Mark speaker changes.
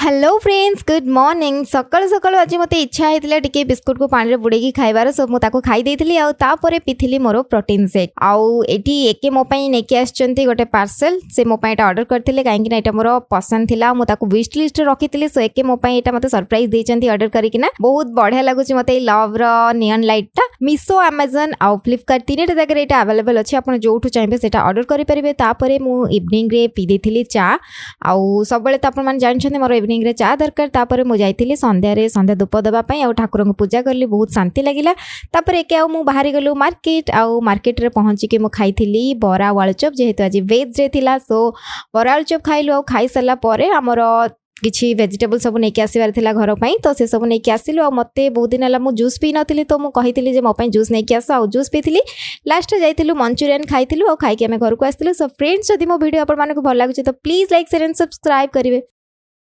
Speaker 1: Hello friends good morning सकाल सकाल आज मत इच्छा होता टे बिस्कुट को पानी बुड़े खाइबार सो मुझे खाई देती आउे पीली मोर प्रोटीन सेक आउटी एके मोपाई नेकी आसछन्ती गोटे पार्सल से मोपाई ऑर्डर करते कहीं यहाँ मोर पसंद थिला मुझे विश लिस्ट रखी सो एके मोपाई यहाँ मत सरप्राइज देती ऑर्डर करना बहुत बढ़िया लगुच मत लव नियन लाइटा मिशो अमेजन आउ फ्लिपकार्ट तीन जगह यहाँ अवेलेबल अच्छे आप जो चाहिए से ऑर्डर करेंगे मुझे इवनिंग रे पी देती चा आउ सब तो आप जानते मोर इवनिंग रे चा दरकार तापर मु जाइतिली संध्या धूप देवाई आ ठाकुर को पूजा कली बहुत शांति लगिला तापर एके आउ बाहरी गलु मार्केट रे पहुँचिकी मु खाई बरा आलुचप जेहेतु आज वेज रे थिला सो बरा आलुचप खाइलु आ खाई सारा पर आमर किसी वेजिटेबल सब नहीं आसबार था घर पर तो से सब नहीं आसिलु मत बहुत दिन है मुझे जूस पी नी तो मुझे कही मोपाई जूस नहीं आस आ जूस पी लास्ट जाइलु मंचूरियन खाइलु खाई आम घर को आसलु सो फ्रेंड्स जदि मो वीडियो आपको भल लगे तो please like share and subscribe करेंगे।